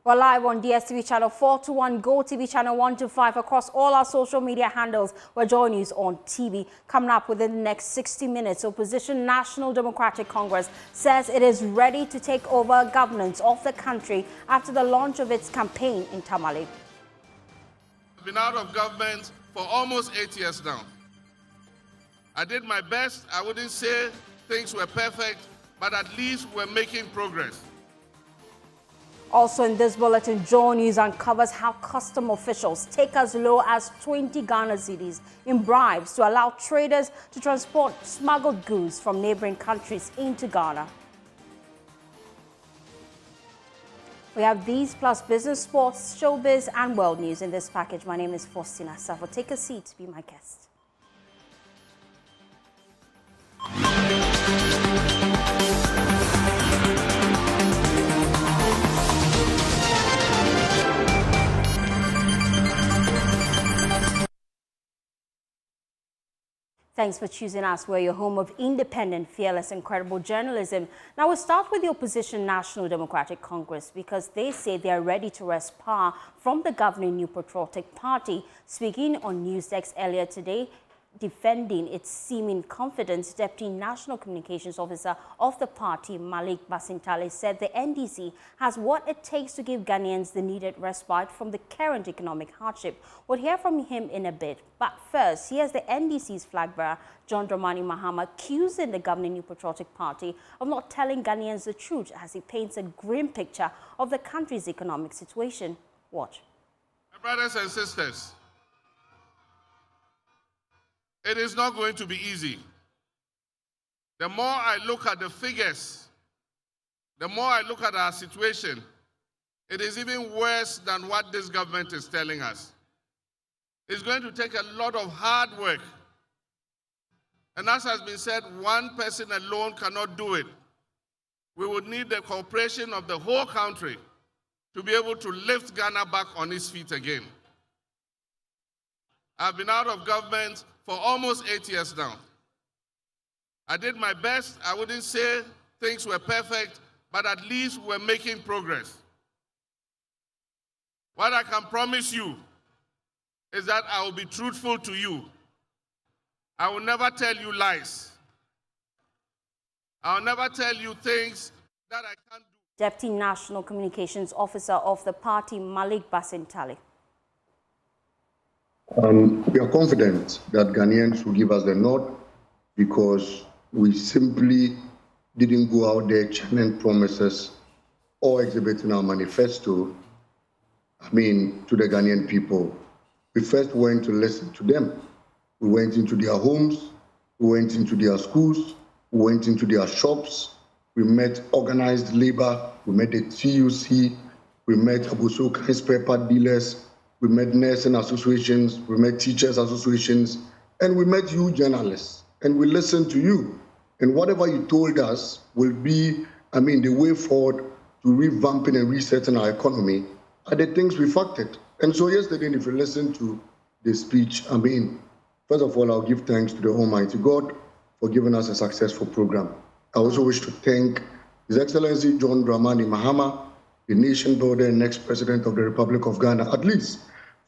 We're live on DSTV channel 421, GoTV channel 125, across all our social media handles. We're Joy News on TV. Coming up within the next 60 minutes, opposition National Democratic Congress says it is ready to take over governance of the country after the launch of its campaign in Tamale. I've been out of government for almost 8 years now. I did my best. I wouldn't say things were perfect, but at least we're making progress. Also in this bulletin, Joy News uncovers how custom officials take as low as 20 Ghana cedis in bribes to allow traders to transport smuggled goods from neighboring countries into Ghana. We have these plus business, sports, showbiz and world news in this package. My name is Faustina Safo. Take a seat to be my guest. Thanks for choosing us. We're your home of independent, fearless, and credible journalism. Now we'll start with the opposition National Democratic Congress because they say they are ready to wrest power from the governing New Patriotic Party. Speaking on Newsdesk earlier today, defending its seeming confidence, Deputy National Communications Officer of the party, Malik Basintale, said the NDC has what it takes to give Ghanaians the needed respite from the current economic hardship. We'll hear from him in a bit. But first, here's the NDC's flag bearer, John Dramani Mahama, accusing the governing New Patriotic Party of not telling Ghanaians the truth as he paints a grim picture of the country's economic situation. Watch. My brothers and sisters, it is not going to be easy. The more I look at the figures, the more I look at our situation, it is even worse than what this government is telling us. It's going to take a lot of hard work. And as has been said, one person alone cannot do it. We would need the cooperation of the whole country to be able to lift Ghana back on its feet again. I've been out of government for almost 8 years now. I did my best. I wouldn't say things were perfect, but at least we're making progress. What I can promise you is that I will be truthful to you. I will never tell you lies. I will never tell you things that I can't do. Deputy National Communications Officer of the party, Malik Basintale. We are confident that Ghanaians will give us the nod because we simply didn't go out there chanting promises or exhibiting our manifesto, to the Ghanaian people. We first went to listen to them. We went into their homes, we went into their schools, we went into their shops, we met organized labor, we met the TUC, we met Abuso spare part dealers, we met nursing associations, we met teachers associations, and we met you journalists, and we listened to you. And whatever you told us will be, the way forward to revamping and resetting our economy are the things we factored. And so yesterday, if you listen to the speech, first of all, I'll give thanks to the Almighty God for giving us a successful program. I also wish to thank His Excellency John Dramani Mahama, the nation builder and next president of the Republic of Ghana, at least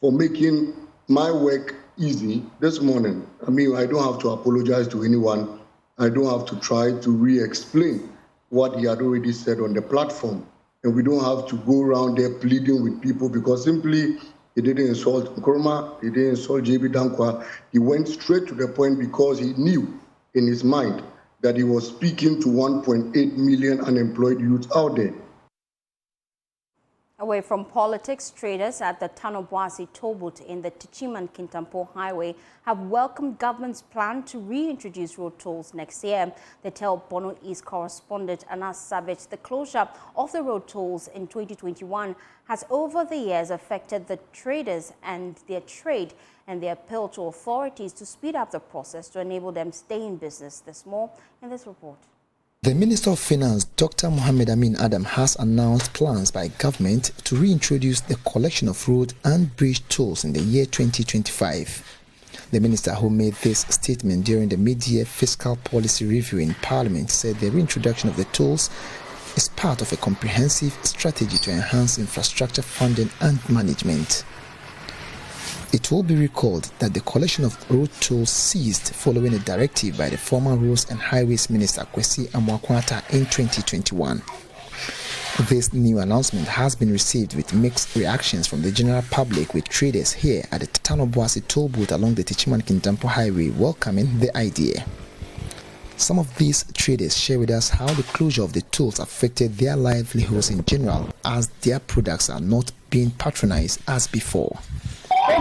for making my work easy this morning. I don't have to apologize to anyone. I don't have to try to re-explain what he had already said on the platform. And we don't have to go around there pleading with people because simply he didn't insult Nkrumah, he didn't insult JB Dankwa. He went straight to the point because he knew in his mind that he was speaking to 1.8 million unemployed youths out there. Away from politics, traders at the Tano Boase tollbooth in the Tichiman-Kintampo Highway have welcomed government's plan to reintroduce road tolls next year. They tell Bono East correspondent Anas Savage the closure of the road tolls in 2021 has over the years affected the traders and their trade, and they appeal to authorities to speed up the process to enable them to stay in business. There's more in this report. The Minister of Finance, Dr. Mohamed Amin Adam, has announced plans by government to reintroduce the collection of road and bridge tolls in the year 2025. The minister, who made this statement during the mid-year fiscal policy review in Parliament, said the reintroduction of the tolls is part of a comprehensive strategy to enhance infrastructure funding and management. It will be recalled that the collection of road tolls ceased following a directive by the former Roads and Highways Minister Kwesi Amwakwata in 2021. This new announcement has been received with mixed reactions from the general public, with traders here at the Tano Boase toll booth along the Techiman-Kintampo Highway welcoming the idea. Some of these traders share with us how the closure of the tolls affected their livelihoods in general, as their products are not being patronized as before. The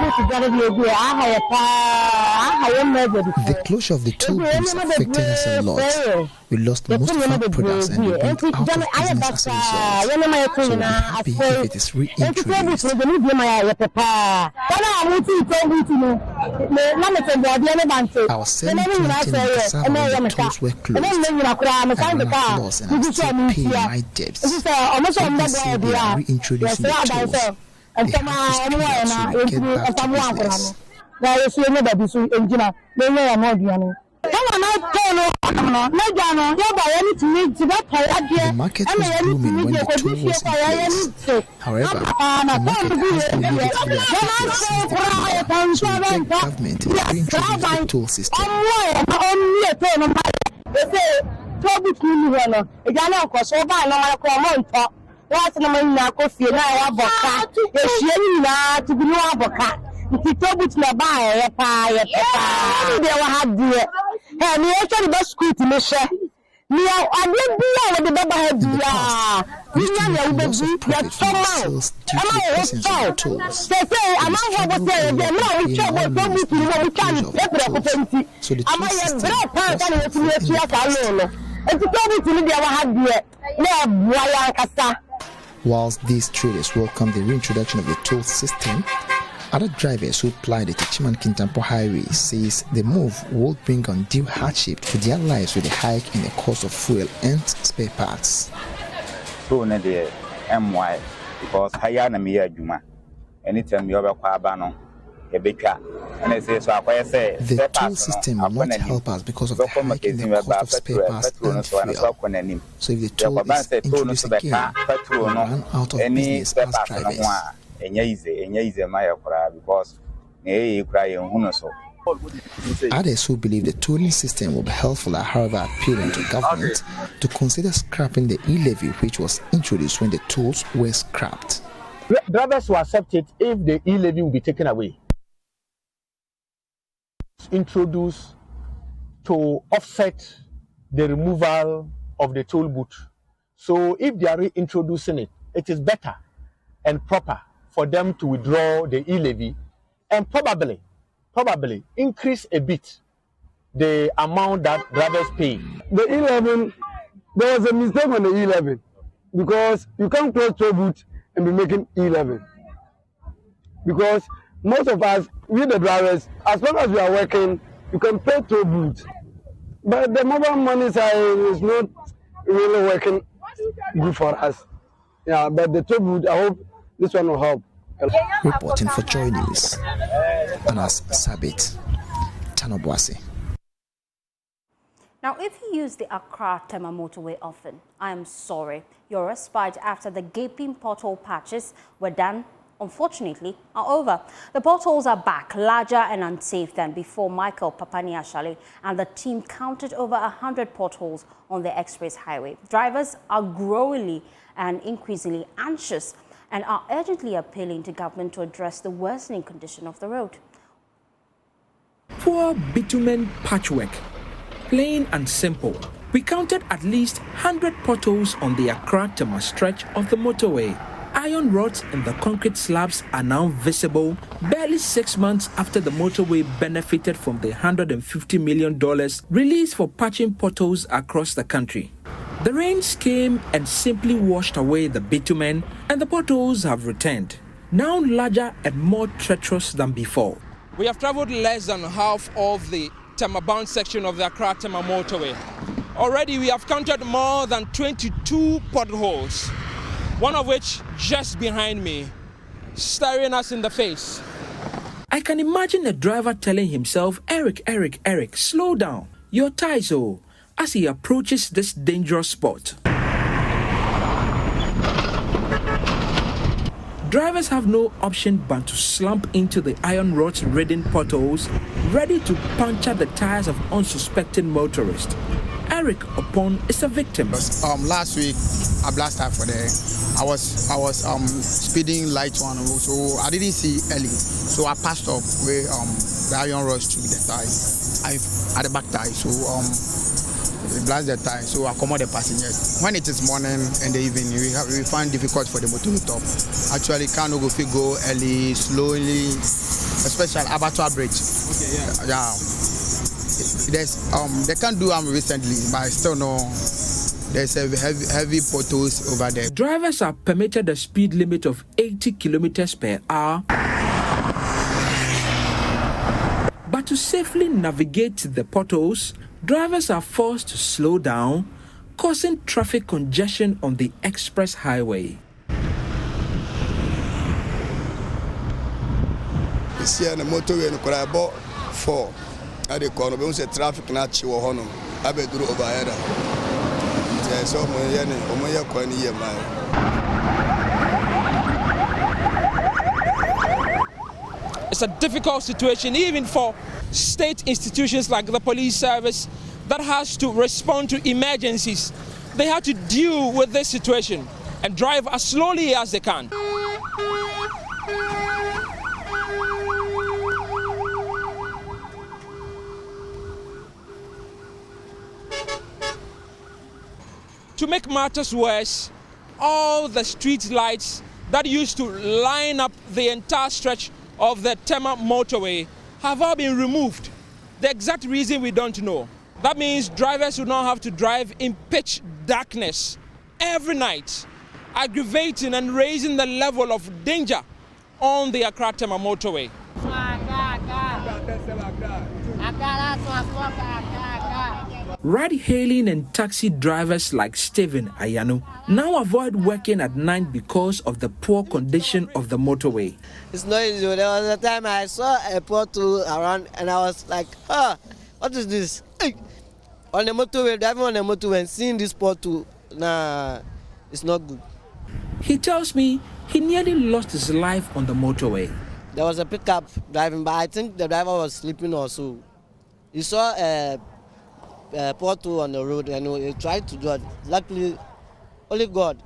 closure of the toll booths affected us a lot. We lost most of our products and we went out of business as a result. So we'll be happy if it is reintroduced. Our selling printing and cassava when the tolls were closed. I ran a loss and I'm still paying my debts. When they say they are reintroducing the tolls, they have to speed up so we get back to business. The market was booming when the toll was in place. However, the market has been negatively affected since the closure, so we beg government to reintroduce the toll system. Whilst these traders welcome the reintroduction of the toll system, other drivers who ply the Techiman-Kintampo Highway says the move will bring undue hardship to their lives with a hike in the cost of fuel and spare parts. Because anytime you the toll system will not help us because of the hike in the cost of spare parts and fuel. So if the toll is introduced again, we will run out of business as drivers. Others who believe the tolling system will be helpful are, however, appealing to government to consider scrapping the e-levy which was introduced when the tolls were scrapped. Drivers will accept it if the e-levy will be taken away. Introduced to offset the removal of the toll booth. So if they are reintroducing it, it is better and proper for them to withdraw the e-levy and probably increase a bit the amount that drivers pay. The E11, there was a mistake on the E11 because you can't close toll booth and be making E11. Because most of us, we the drivers, as long as we are working, you can pay toll booth. But the mobile money side is not really working good for us. Yeah, but the toll booth, I hope this one will help. Reporting for Joy News, Anas Sabit, Tano Boase. Now, if you use the Accra-Tema motorway often, I am sorry, your respite after the gaping pothole patches were done, unfortunately, are over. The potholes are back, larger and unsafe than before Michael Papaniashale and the team counted over 100 potholes on the express highway. Drivers are growingly and increasingly anxious and are urgently appealing to government to address the worsening condition of the road. Poor bitumen patchwork. Plain and simple. We counted at least 100 potholes on the Accra-Tema stretch of the motorway. Iron rods and the concrete slabs are now visible barely 6 months after the motorway benefited from the $150 million released for patching potholes across the country. The rains came and simply washed away the bitumen, and the potholes have returned, now larger and more treacherous than before. We have traveled less than half of the Tema-bound section of the Accra-Tema motorway. Already we have counted more than 22 potholes, one of which just behind me, staring us in the face. I can imagine a driver telling himself, Eric, slow down, your ties, as he approaches this dangerous spot. Drivers have no option but to slump into the iron rods-ridden potholes, ready to puncture the tires of unsuspecting motorists. Eric Upon is a victim. Last week, I blasted for there. I was speeding light one, so I didn't see early. So I passed up where the iron rods took the tire, at the back tire. So we blast the tire. So I come out the passengers. When it is morning and the evening, we find difficult for the motor to top. Actually, can't go early, slowly, especially Abattoir Bridge. Okay, yeah. They can't do them recently, but I still know there's a heavy potholes over there. Drivers are permitted a speed limit of 80 kilometers per hour. But to safely navigate the potholes, drivers are forced to slow down, causing traffic congestion on the express highway. This year, the motorway in Accra 4. I dey call no say traffic na chi wo hono abeduru over here da so omo ye kwa ni ye mai. It's a difficult situation even for state institutions like the police service that has to respond to emergencies. They have to deal with this situation and drive as slowly as they can. To make matters worse, all the street lights that used to line up the entire stretch of the Tema motorway have all been removed. The exact reason we don't know. That means drivers will now have to drive in pitch darkness every night, aggravating and raising the level of danger on the Accra Tema motorway. Ride-hailing and taxi drivers like Stephen Ayano now avoid working at night because of the poor condition of the motorway. It's not easy. There was a time I saw a pothole around and I was like, what is this? On the motorway, driving on the motorway and seeing this pothole, nah, it's not good. He tells me he nearly lost his life on the motorway. There was a pickup driving by. I think the driver was sleeping also. He saw a pothole on the road and he tried to dodge. Luckily, only God.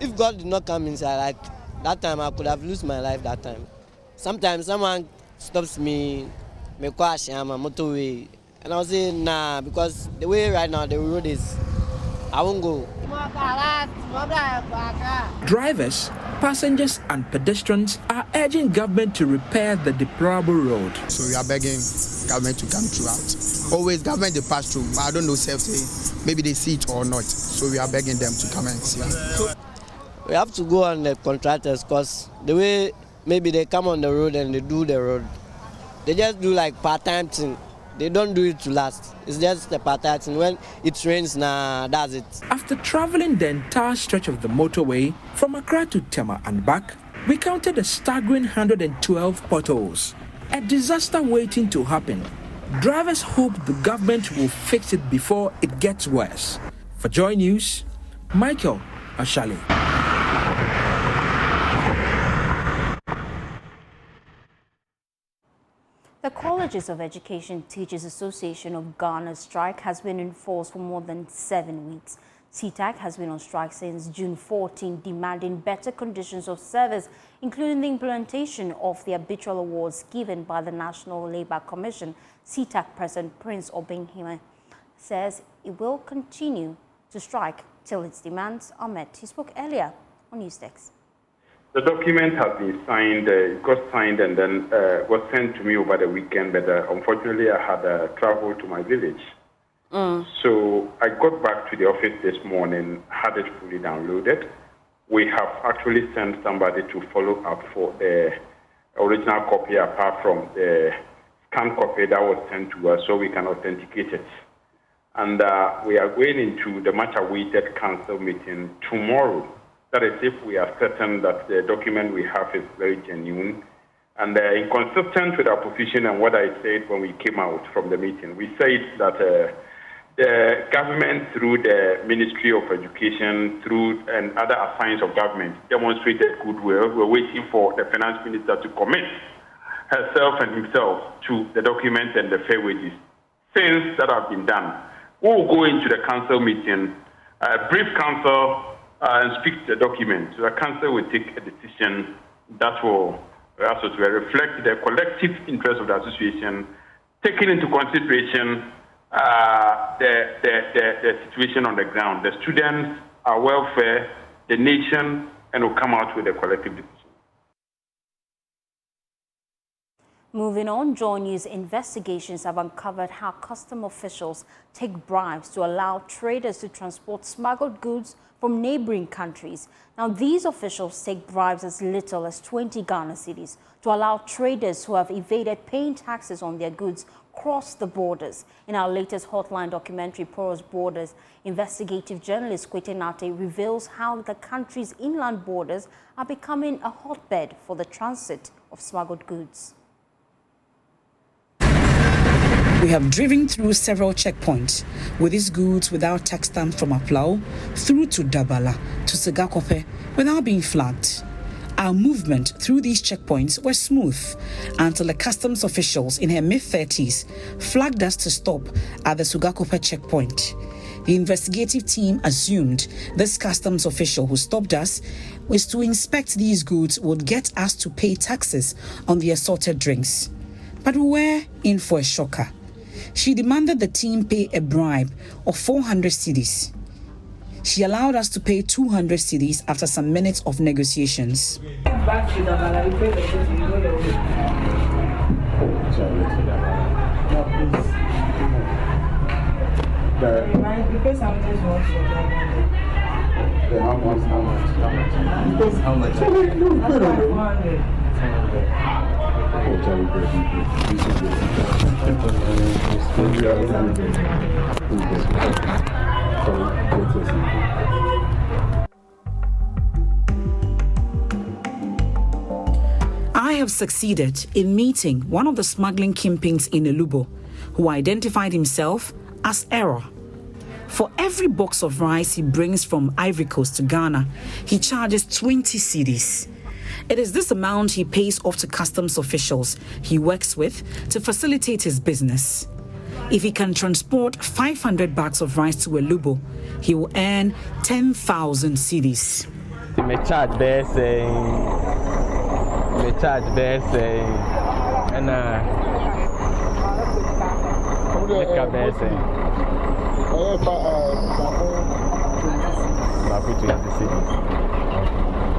If God did not come inside, like that time, I could have lost my life that time. Sometimes someone stops me, me crash on my motorway, and I'll say, nah, because the way right now the road is, I won't go. Drivers, passengers and pedestrians are urging government to repair the deplorable road. So we are begging government to come throughout. Always government they pass through, but I don't know say maybe they see it or not. So we are begging them to come and see. So we have to go on the contractors because the way maybe they come on the road and they do the road, they just do like part-time thing. They don't do it to last. It's just a part-time thing. When it rains, nah, that's it. After traveling the entire stretch of the motorway from Accra to Tema and back, we counted a staggering 112 potholes. A disaster waiting to happen. Drivers hope the government will fix it before it gets worse. For Joy News, Michael Ashali. The Colleges of Education Teachers Association of Ghana's strike has been in force for more than 7 weeks. CTAC has been on strike since June 14, demanding better conditions of service, including the implementation of the arbitral awards given by the National Labour Commission. CTAC President Prince Obinghime says it will continue to strike till its demands are met. He spoke earlier on Newsdesk. The document has been signed, it got signed and then was sent to me over the weekend, but unfortunately I had traveled to my village. So I got back to the office this morning, had it fully downloaded. We have actually sent somebody to follow up for the original copy apart from the scanned copy that was sent to us so we can authenticate it. And we are going into the much-awaited council meeting tomorrow. That is, if we are certain that the document we have is very genuine and inconsistent with our position and what I said when we came out from the meeting. We said that the government, through the Ministry of Education, through and other assigns of government, demonstrated goodwill. We're waiting for the finance minister to commit herself and himself to the document and the fair wages. Since that have been done, we'll go into the council meeting, brief council, and speak to the document. So the council will take a decision that will reflect the collective interest of the association, taking into consideration the situation on the ground, the students, our welfare, the nation, and will come out with a collective decision. Moving on, Joy News investigations have uncovered how custom officials take bribes to allow traders to transport smuggled goods from neighboring countries. Now, these officials take bribes as little as 20 Ghana cedis to allow traders who have evaded paying taxes on their goods cross the borders. In our latest Hotline documentary, Porous Borders, investigative journalist Kwete Nate reveals how the country's inland borders are becoming a hotbed for the transit of smuggled goods. We have driven through several checkpoints with these goods without tax stamp from Aplau through to Dabala to Segakope without being flagged. Our movement through these checkpoints was smooth until the customs officials in her mid-30s flagged us to stop at the Segakope checkpoint. The investigative team assumed this customs official who stopped us was to inspect these goods would get us to pay taxes on the assorted drinks. But we were in for a shocker. She demanded the team pay a bribe of 400 cedis. She allowed us to pay 200 cedis after some minutes of negotiations. I have succeeded in meeting one of the smuggling kingpins in Elubo, who identified himself as Error. For every box of rice he brings from Ivory Coast to Ghana, he charges 20 cedis. It is this amount he pays off to customs officials he works with to facilitate his business. If he can transport 500 bags of rice to Elubo, he will earn 10,000 cedis. Me charge best, and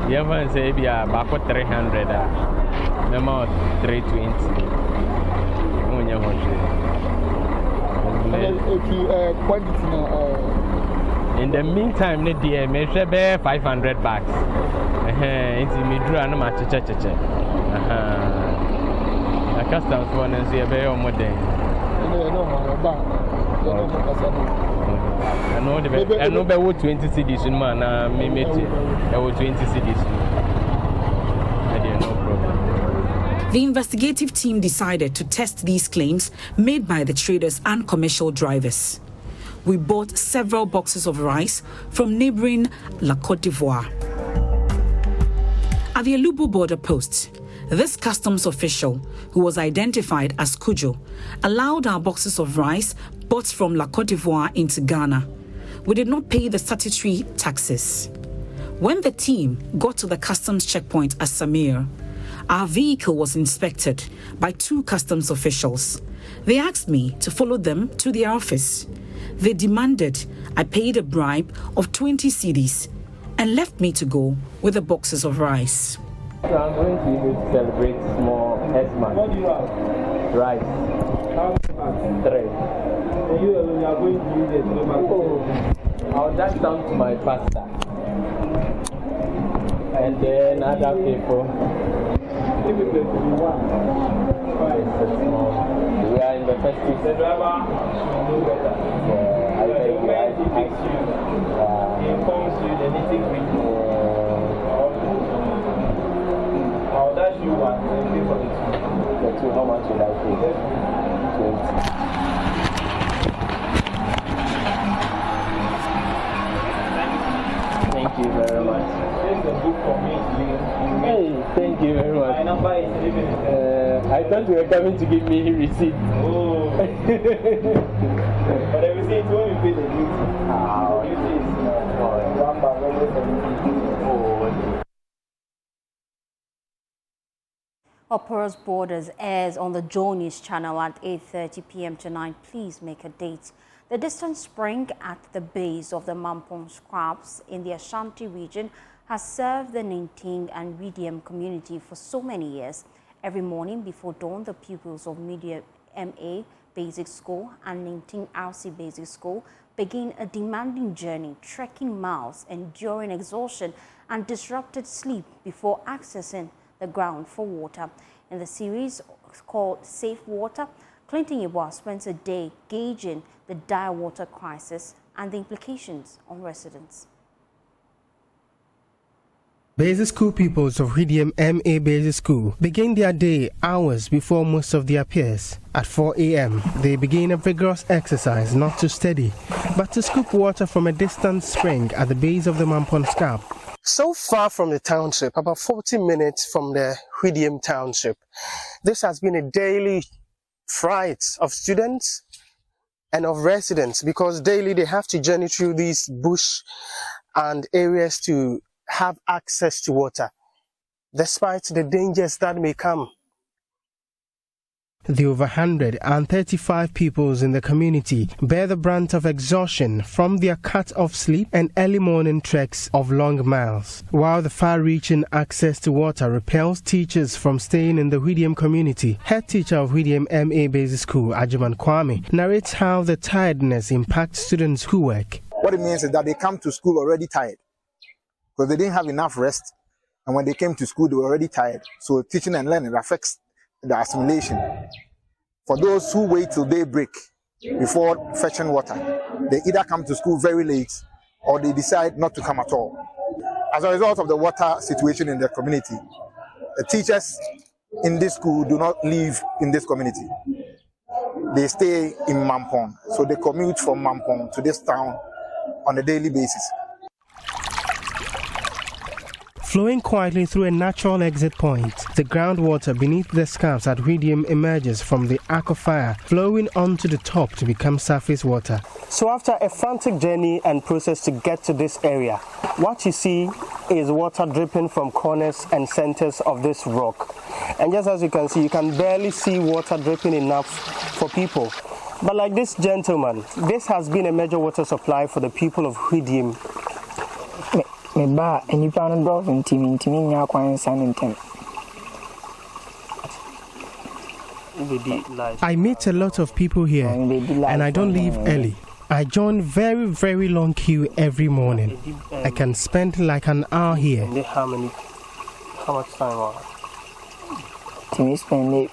you ever say be about 300, number 320. In the meantime, the dear measure 500 bags. It's me drew an much church. A customs one and see a very more day. I know there were 20 cities in man, maybe there were 20 cities. No problem. The investigative team decided to test these claims made by the traders and commercial drivers. We bought several boxes of rice from neighboring La Côte d'Ivoire. At the Elubo border post, this customs official, who was identified as Kujo, allowed our boxes of rice bought from La Côte d'Ivoire into Ghana. We did not pay the statutory taxes. When the team got to the customs checkpoint at Samir, our vehicle was inspected by two customs officials. They asked me to follow them to their office. They demanded I paid a bribe of 20 cedis and left me to go with the boxes of rice. So I'm going to use to celebrate small S-man. Rice. 3. You are going to use it. I'll dash down to my pastor. And then other people. We are in the festive season. He informs you the nitty-gritty. I'll dash you one and pay for the two. The two, how much should I pay? 20. Thank you very much. Here's a book for me. Hey, thank you very much. My number is I thought you were coming to give me receipt. Oh. But the receipt when you pay the duty. The duty is one bar, Opera's Borders airs on the Journeys channel at 8:30 p.m. tonight. Please make a date. The distant spring at the base of the Mampong Scraps in the Ashanti region has served the Ninting and Redium community for so many years. Every morning before dawn, the pupils of Midday MA Basic School and Ninting RC Basic School begin a demanding journey, trekking miles, enduring exhaustion and disrupted sleep before accessing the ground for water. In the series called Safe Water, Clinton Yeboah spends a day gauging the dire water crisis and the implications on residents. Basic school pupils of Redium MA Basic School begin their day hours before most of their peers. At 4 a.m., they begin a vigorous exercise not to steady, but to scoop water from a distant spring at the base of the Mampong Scrap. So far from the township, about 40 minutes from the Redium township, this has been a daily fright of students and of residents because daily they have to journey through these bush and areas to have access to water, despite the dangers that may come. The over 135 pupils in the community bear the brunt of exhaustion from their cut-off sleep and early morning treks of long miles, while the far-reaching access to water repels teachers from staying in the Redium community. Head teacher of Redium MA Basic School, Ajiman Kwame, narrates how the tiredness impacts students who work. What it means is that they come to school already tired because they didn't have enough rest, and when they came to school they were already tired. So teaching and learning affects the assimilation. For those who wait till daybreak before fetching water, they either come to school very late or they decide not to come at all. As a result of the water situation in the community, the teachers in this school do not live in this community. They stay in Mampong, so they commute from Mampong to this town on a daily basis. Flowing quietly through a natural exit point, the groundwater beneath the scarps at Redium emerges from the aquifer, flowing onto the top to become surface water. So after a frantic journey and process to get to this area, what you see is water dripping from corners and centers of this rock. And just as you can see, you can barely see water dripping enough for people. But like this gentleman, this has been a major water supply for the people of Redium. I meet a lot of people here and I don't leave early. I join very long queue every morning. I can spend like an hour here. How much time? To spend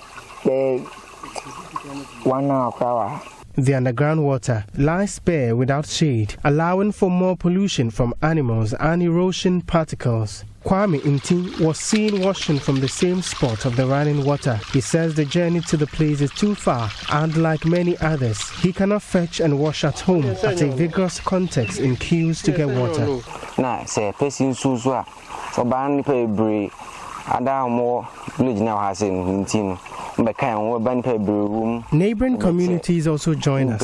1 hour. The underground water lies bare without shade, allowing for more pollution from animals and erosion particles. Kwame Inti was seen washing from the same spot of the running water. He says the journey to the place is too far, and like many others, he cannot fetch and wash at home at a vigorous context in queues to get water. Nah, say person so ban pay bre ada more village now has in Tino. Neighboring communities also join us,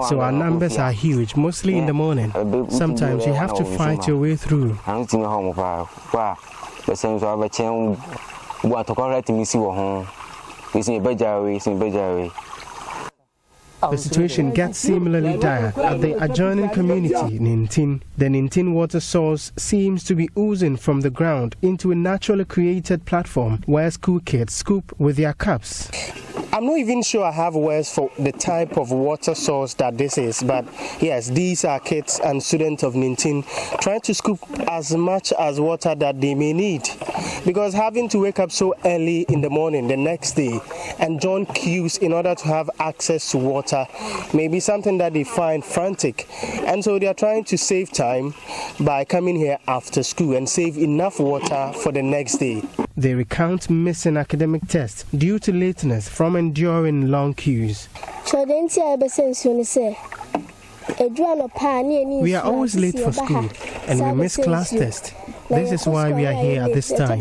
so our numbers are huge, mostly in the morning. Sometimes you have to fight your way through. The situation gets similarly dire at the adjoining community, Ninting. The Ninting water source seems to be oozing from the ground into a naturally created platform where school kids scoop with their cups. I'm not even sure I have words for the type of water source that this is, but yes, these are kids and students of Ninting trying to scoop as much as water that they may need. Because having to wake up so early in the morning the next day and join queues in order to have access to water may be something that they find frantic. And so they are trying to save time by coming here after school and save enough water for the next day. They recount missing academic tests due to lateness from enduring long queues. We are always late for school, and we missed class test. This is why we are here at this time.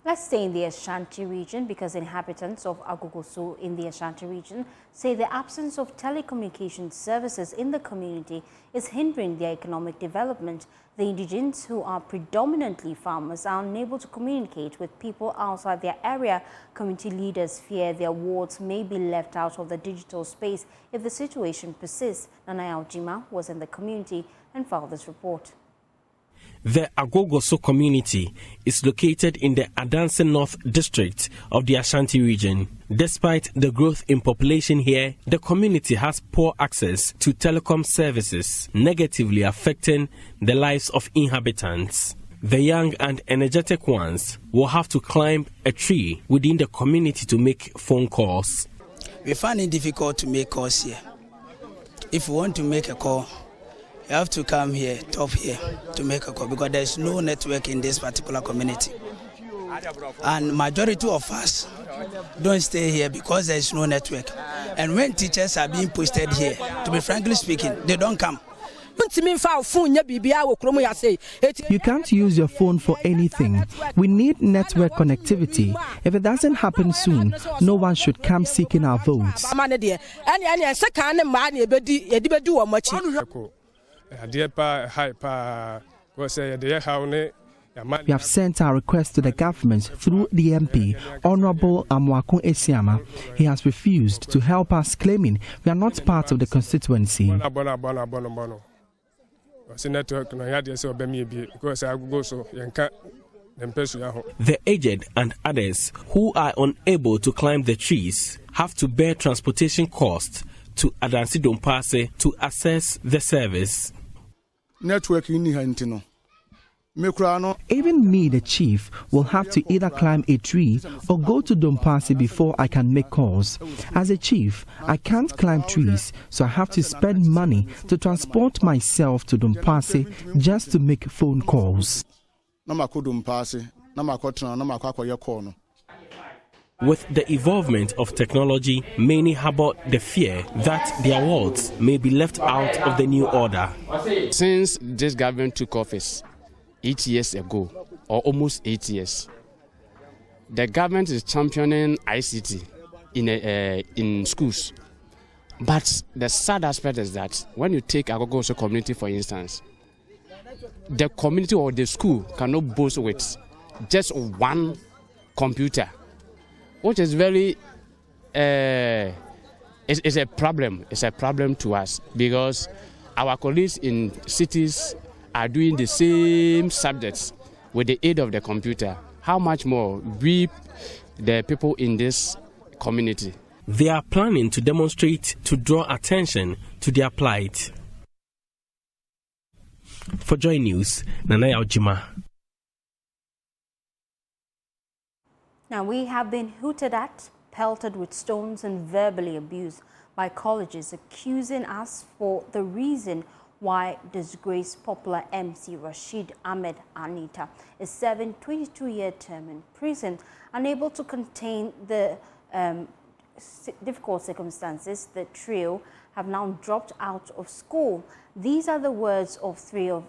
Let's stay in the Ashanti region because inhabitants of Agogoso in the Ashanti region say the absence of telecommunication services in the community is hindering their economic development. The indigents, who are predominantly farmers, are unable to communicate with people outside their area. Community leaders fear their wards may be left out of the digital space if the situation persists. Nana Aljima was in the community and filed this report. The Agogoso community is located in the Adanse North district of the Ashanti region. Despite the growth in population here, the community has poor access to telecom services, negatively affecting the lives of inhabitants. The young and energetic ones will have to climb a tree within the community to make phone calls. We find it difficult to make calls here. If we want to make a call, you have to come here, top here, to make a call because there's no network in this particular community. And majority of us don't stay here because there's no network. And when teachers are being posted here, to be frankly speaking, they don't come. You can't use your phone for anything. We need network connectivity. If it doesn't happen soon, no one should come seeking our votes. We have sent our request to the government through the MP, Honorable Amwako Esiama. He has refused to help us, claiming we are not part of the constituency. The aged and others who are unable to climb the trees have to bear transportation costs to Adanse Dompase to access the service. Even me, the chief, will have to either climb a tree or go to Dompase before I can make calls. As a chief, I can't climb trees, so I have to spend money to transport myself to Dompase just to make phone calls. With the evolvement of technology, many harbor the fear that their wards may be left out of the new order. Since this government took office 8 years ago, or almost 8 years, the government is championing ICT in schools. But the sad aspect is that when you take Agogoso community, for instance, the community or the school cannot boast with just one computer, which is very, it's a problem. It's a problem to us because our colleagues in cities are doing the same subjects with the aid of the computer. How much more we, the people in this community? They are planning to demonstrate to draw attention to their plight. For Joy News, Nana Aljima. Now, we have been hooted at, pelted with stones and verbally abused by colleges, accusing us for the reason why disgraced popular MC Rashid Ahmed Anita is serving 22-year term in prison. Unable to contain the difficult circumstances, the trio have now dropped out of school. These are the words of 3 of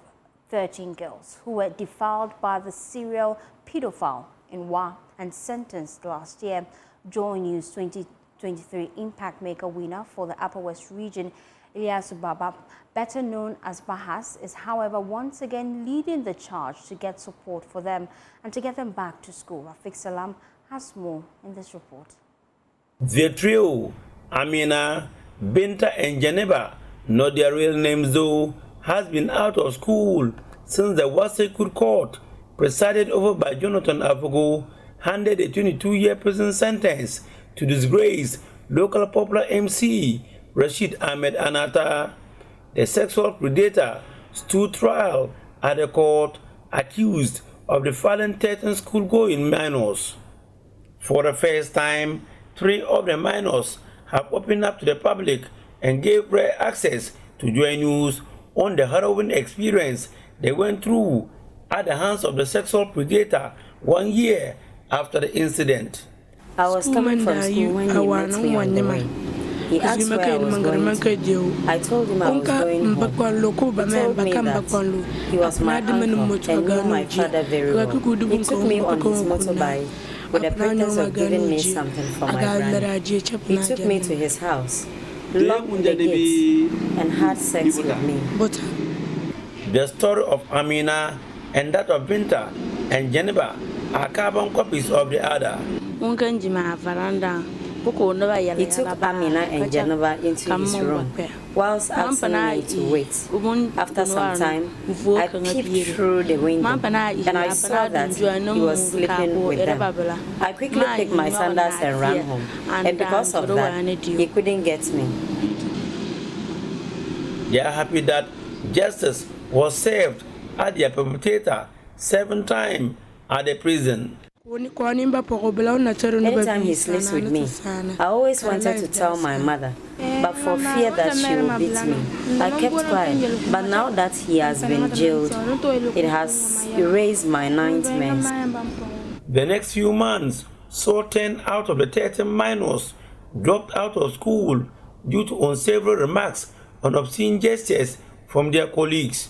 13 girls who were defiled by the serial pedophile in Wa and sentenced last year. Joy News 2023 Impact Maker winner for the Upper West region, Ilyasu Baba, better known as Bahas, is however once again leading the charge to get support for them and to get them back to school. Rafik Salam has more in this report. The trio, Amina, Binta and Geneva, not their real names though, has been out of school since the Wasekud court, presided over by Jonathan Apogo, handed a 22-year prison sentence to disgrace local popular MC Rashid Ahmed Anata. The sexual predator stood trial at the court accused of defiling 13 school-going minors. For the first time, 3 of the minors have opened up to the public and gave rare access to Joy News on the harrowing experience they went through at the hands of the sexual predator 1 year after the incident. I was coming from school when he met me on the way. He asked where I was going to. I told him I was going home. He told me that he was my uncle and knew my father very well. He took me on his motorbike with the pretense of giving me something for my granny. He took me to his house, locked the gates, and had sex with me. The story of Amina and that of Binta and Geneva are carbon copies of the other. He took Amina and Geneva into his room whilst asking me to wait. After some time, I peeped through the window and I saw that he was sleeping with them. I quickly picked my sandals and ran home, and because of that, he couldn't get me. They are happy that justice was served at their perpetrator 7 times at the prison. Anytime he sleeps with me, I always wanted to tell my mother, but for fear that she will beat me, I kept quiet. But now that he has been jailed, it has erased my nightmares. The next few months saw 10 out of the 13 minors dropped out of school due to unsavory remarks and obscene gestures from their colleagues.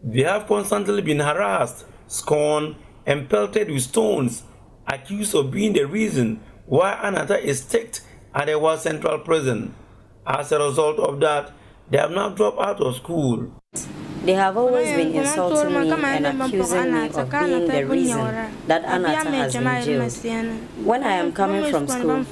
They have constantly been harassed, scorned, and pelted with stones, accused of being the reason why Anata is sticked at the War Central Prison. As a result of that, they have now dropped out of school. They have always been insulting me and accusing me of being the reason that Anata has been jailed. When I am coming from school,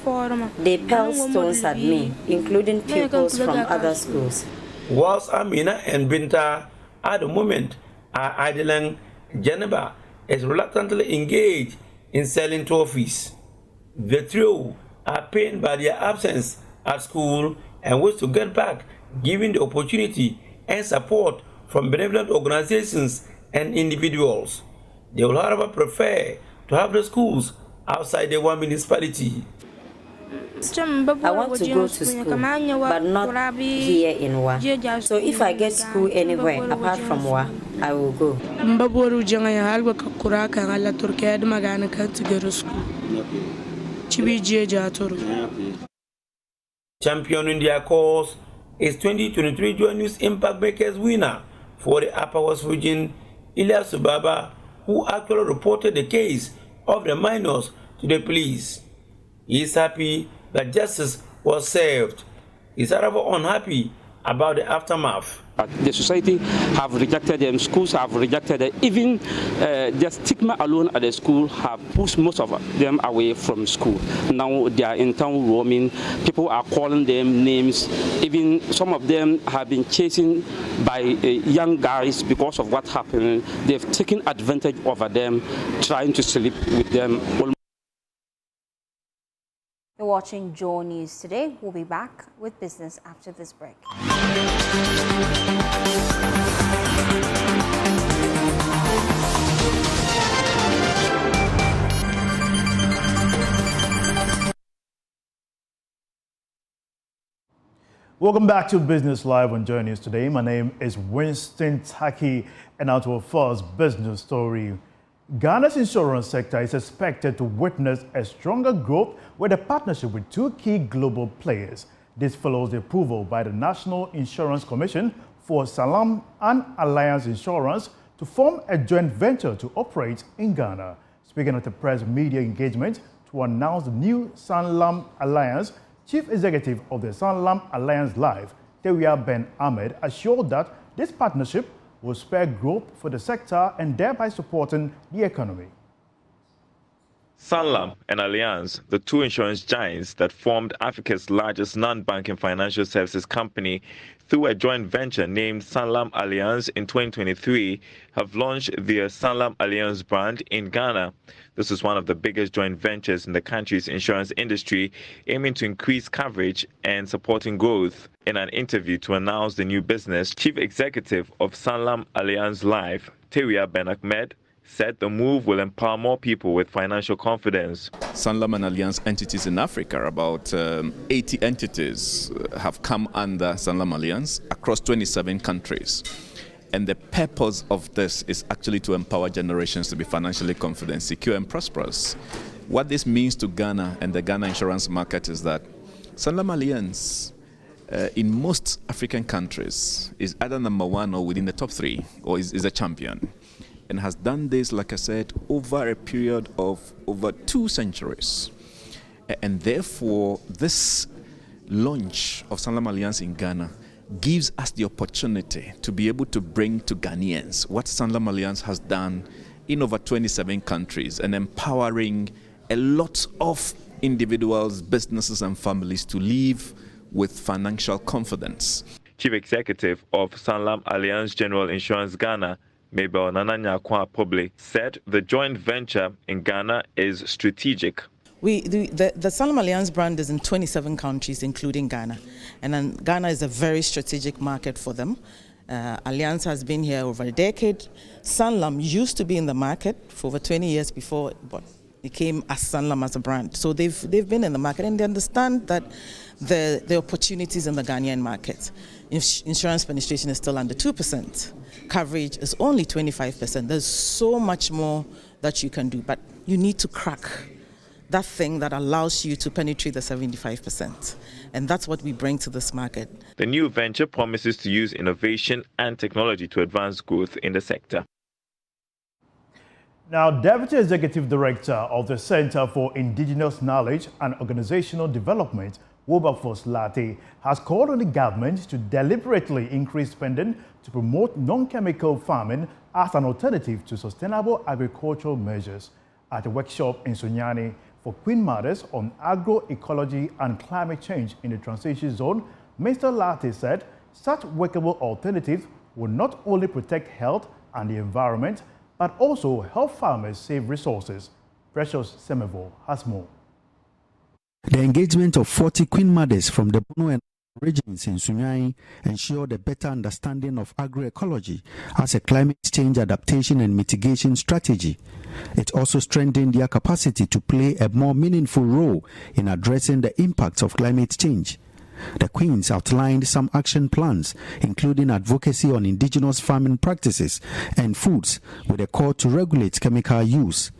they pelt stones at me, including pupils from other schools. Whilst Amina and Binta at the moment are idling, Geneva is reluctantly engaged in selling trophies. The trio are pained by their absence at school and wish to get back, given the opportunity and support from benevolent organizations and individuals. They will, however, prefer to have the schools outside the one municipality. I want to go to school, but not here in Wa. So if I get school anywhere apart from Wa, I will go. Championing their cause is 2023 Joy News Impact Makers winner for the Upper West region, Ilyas Subaba, who actually reported the case of the minors to the police. He is happy that justice was served. He is however unhappy about the aftermath. The society have rejected them, schools have rejected them. Even the stigma alone at the school have pushed most of them away from school. Now they are in town roaming, people are calling them names. Even some of them have been chasing by young guys because of what happened. They've taken advantage over them, trying to sleep with them. You're watching Joy News Today. We'll be back with business after this break. Welcome back to Business Live on Joy News Today. My name is Winston Taki, and now to our first business story. Ghana's insurance sector is expected to witness a stronger growth with a partnership with 2 key global players. This follows the approval by the National Insurance Commission for Salam and Aliance Insurance to form a joint venture to operate in Ghana. Speaking at the press media engagement to announce the new Salam Alliance, Chief Executive of the Salam Alliance Life, Teria Ben Ahmed, assured that this partnership will spur growth for the sector and thereby supporting the economy. Salam and Aliance, the 2 insurance giants that formed Africa's largest non-banking financial services company through a joint venture named Salam Alliance in 2023, have launched their Salam Alliance brand in Ghana. This is one of the biggest joint ventures in the country's insurance industry, aiming to increase coverage and supporting growth. In an interview to announce the new business, Chief Executive of Salam Alliance Life, Teria Ben Ahmed, said the move will empower more people with financial confidence. Salam and Alliance entities in Africa, about 80 entities have come under Salam Alliance across 27 countries. And the purpose of this is actually to empower generations to be financially confident, secure and prosperous. What this means to Ghana and the Ghana insurance market is that Salam Alliance in most African countries is either number 1 or within the top 3, or is a champion, and has done this, like I said, over a period of over 2 centuries. And therefore, this launch of Salam Alliance in Ghana gives us the opportunity to be able to bring to Ghanaians what Salam Alliance has done in over 27 countries, and empowering a lot of individuals, businesses and families to live with financial confidence. Chief Executive of Salam Alliance General Insurance Ghana, Mabel Nananya Kwapobli, said the joint venture in Ghana is strategic. The Salam Alliance brand is in 27 countries, including Ghana. And then Ghana is a very strategic market for them. Alliance has been here over a decade. Salam used to be in the market for over 20 years before it became as Salam as a brand. So they've been in the market, and they understand that the opportunities in the Ghanaian market. Insurance penetration is still under 2%. Coverage is only 25%. There's so much more that you can do, but you need to crack that thing that allows you to penetrate the 75%. And that's what we bring to this market. The new venture promises to use innovation and technology to advance growth in the sector. Now, Deputy Executive Director of the Center for Indigenous Knowledge and Organizational Development, Wilberforce Latte, has called on the government to deliberately increase spending to promote non-chemical farming as an alternative to sustainable agricultural measures. At a workshop in Sunyani for Queen Mothers on agroecology and climate change in the transition zone, Mr. Latte said such workable alternatives will not only protect health and the environment, but also help farmers save resources. Precious Semevo has more. The engagement of 40 Queen Mothers from the Bono and regions in Sunyani ensured a better understanding of agroecology as a climate change adaptation and mitigation strategy. It also strengthened their capacity to play a more meaningful role in addressing the impacts of climate change. The Queens outlined some action plans, including advocacy on indigenous farming practices and foods, with a call to regulate chemical use.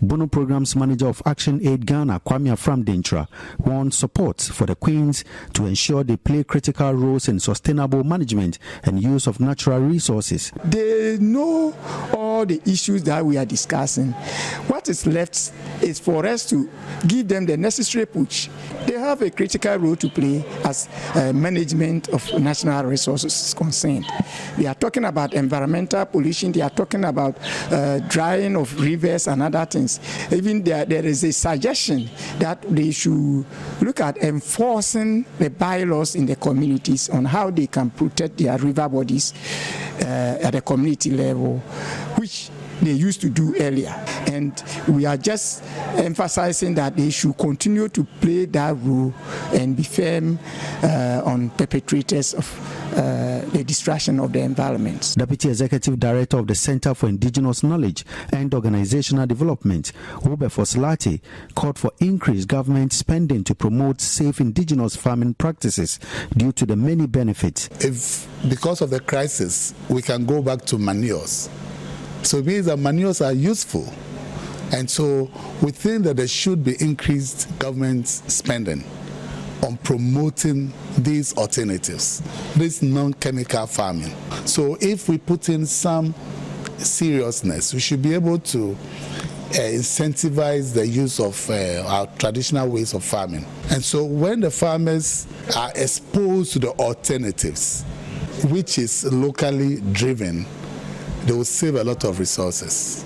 Bono Programs Manager of Action Aid Ghana, Kwame Afram-Dentra, wants support for the Queens to ensure they play critical roles in sustainable management and use of natural resources. They know all the issues that we are discussing. What is left is for us to give them the necessary push. They have a critical role to play as management of national resources is concerned. They are talking about environmental pollution, they are talking about drying of rivers and other things. Even there is a suggestion that they should look at enforcing the bylaws in the communities on how they can protect their river bodies at the community level, which they used to do earlier. And we are just emphasizing that they should continue to play that role and be firm on perpetrators of the destruction of the environment. Deputy Executive Director of the Center for Indigenous Knowledge and Organizational Development, Wilberforce Latte, called for increased government spending to promote safe indigenous farming practices due to the many benefits. If because of the crisis, we can go back to manures. So it means that manures are useful. And so we think that there should be increased government spending on promoting these alternatives, this non-chemical farming. So if we put in some seriousness, we should be able to incentivize the use of our traditional ways of farming. And so when the farmers are exposed to the alternatives, which is locally driven, they will save a lot of resources.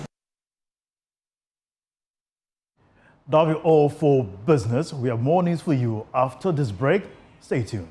That'll be all for business. We have more news for you after this break. Stay tuned.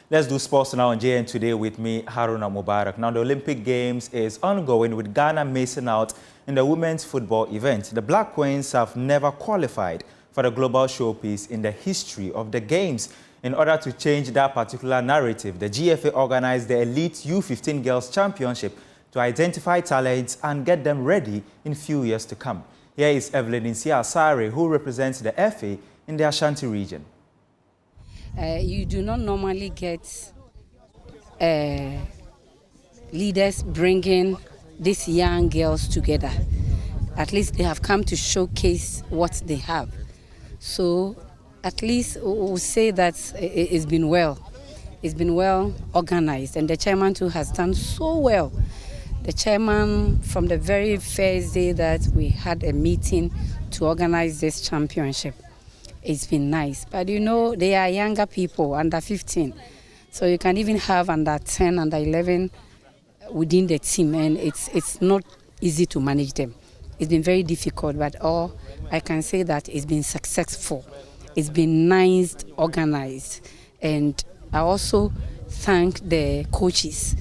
Let's do sports now on JN Today with me, Haruna Mubarak. Now, the Olympic Games is ongoing with Ghana missing out in the women's football event. The Black Queens have never qualified for the global showpiece in the history of the Games. In order to change that particular narrative, the GFA organized the Elite U15 Girls Championship to identify talents and get them ready in few years to come. Here is Evelyn Insia Asare, who represents the FA in the Ashanti region. You do not normally get leaders bringing these young girls together. At least they have come to showcase what they have. So at least we'll say that it's been well. It's been well organized, and the chairman too has done so well. The chairman, from the very first day that we had a meeting to organize this championship, it's been nice. But you know, they are younger people, under 15. So you can even have under 10, under 11 within the team, and it's not easy to manage them. It's been very difficult, but all I can say that it's been successful. It's been nice, organized, and I also thank the coaches.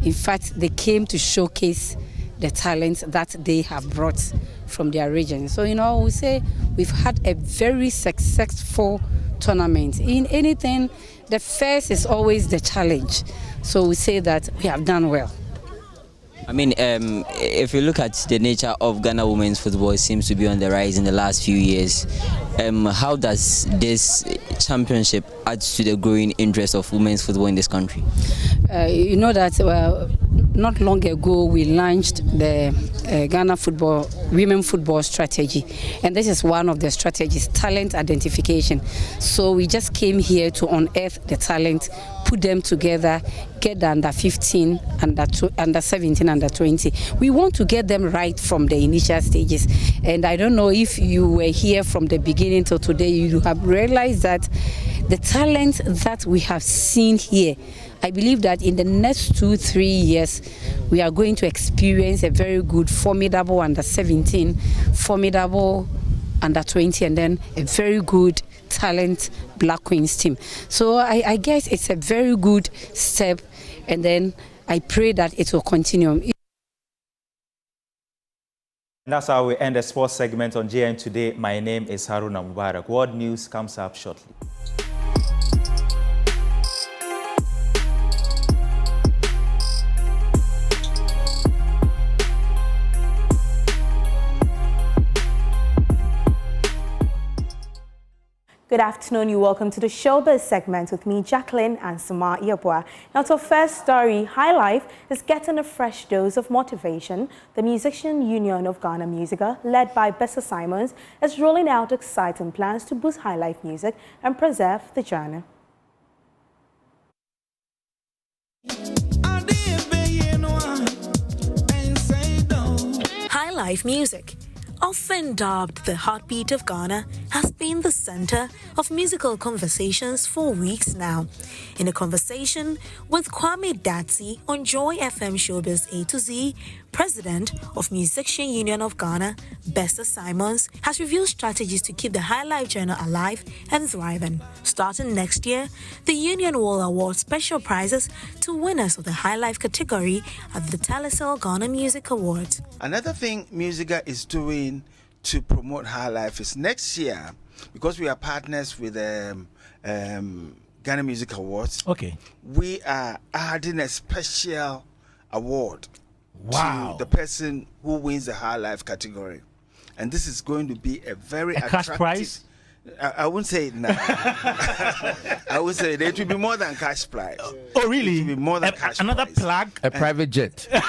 In fact, they came to showcase the talents that they have brought from their region. So, you know, we say we've had a very successful tournament. In anything, the first is always the challenge. So we say that we have done well. I mean, if you look at the nature of Ghana women's football, it seems to be on the rise in the last few years. How does this championship add to the growing interest of women's football in this country? You know that not long ago we launched the Ghana women football strategy, and this is one of the strategies, talent identification. So we just came here to unearth the talent, put them together, get the under 15, under 17, under 20. We want to get them right from the initial stages. And I don't know if you were here from the beginning till today, you have realized that the talent that we have seen here, I believe that in the next 2-3 years, we are going to experience a very good, formidable under 17, formidable under 20, and then a very good talent Black Queens team. So I guess it's a very good step, and then I pray that it will continue. And that's how we end the sports segment on JN Today. My name is Haruna Mubarak. World News comes up shortly. Good afternoon, you're welcome to the Showbiz segment with me, Jacqueline and Samar Yabwa. Now to our first story, High Life is getting a fresh dose of motivation. The Musician Union of Ghana Musica, led by Bessa Simons, is rolling out exciting plans to boost High Life music and preserve the genre. High Life music, often dubbed the heartbeat of Ghana, has been the center of musical conversations for weeks now. In a conversation with Kwame Datsi on Joy FM Showbiz A to Z, President of Musician Union of Ghana, Bessa Simons, has revealed strategies to keep the High Life genre alive and thriving. Starting next year, the union will award special prizes to winners of the High Life category at the Telecel Ghana Music Awards. Another thing Musica is doing to promote High Life is next year, because we are partners with Ghana Music Awards. Okay. We are adding a special award to the person who wins the High Life category. And this is going to be a very attractive cash prize? I wouldn't say it now. I would say it will be more than cash prize. Oh, really? It will be more than cash another prize. plug? A private jet. A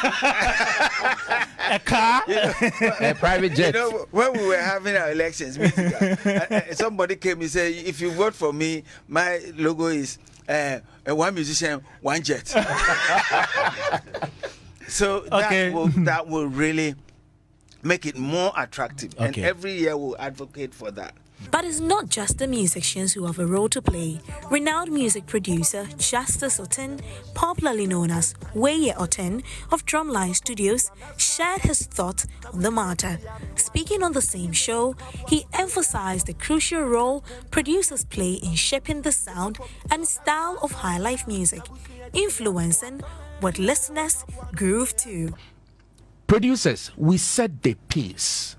car? A private jet. You know, when we were having our elections, somebody came and said, if you vote for me, my logo is one musician, one jet. So that will really make it more attractive. And every year we'll advocate for that. But it's not just the musicians who have a role to play. Renowned music producer Justice Oten, popularly known as Weye Oten of Drumline Studios, shared his thoughts on the matter. Speaking on the same show, he emphasized the crucial role producers play in shaping the sound and style of high life music, influencing what listeners groove to. Producers, we set the pace.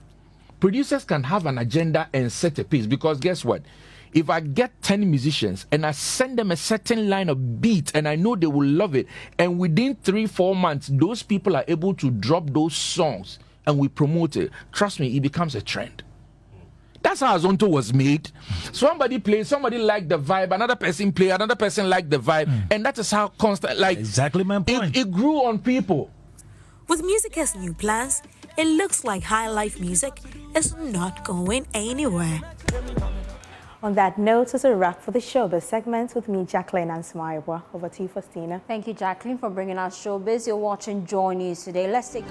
Producers can have an agenda and set a pace, because guess what? If I get 10 musicians and I send them a certain line of beat and I know they will love it, and within 3-4 months, those people are able to drop those songs and we promote it, trust me, it becomes a trend. That's how Zonto was made. Somebody plays, somebody liked the vibe, another person play, another person liked the vibe, and that is how constant, like, exactly my point. It grew on people. With Music has new plans, it looks like high life music is not going anywhere. On that note, it's a wrap for the Showbiz segment with me, Jacqueline and Smayabwa. Over to you, Faustina. Thank you, Jacqueline, for bringing us Showbiz. You're watching Joy News today. Let's take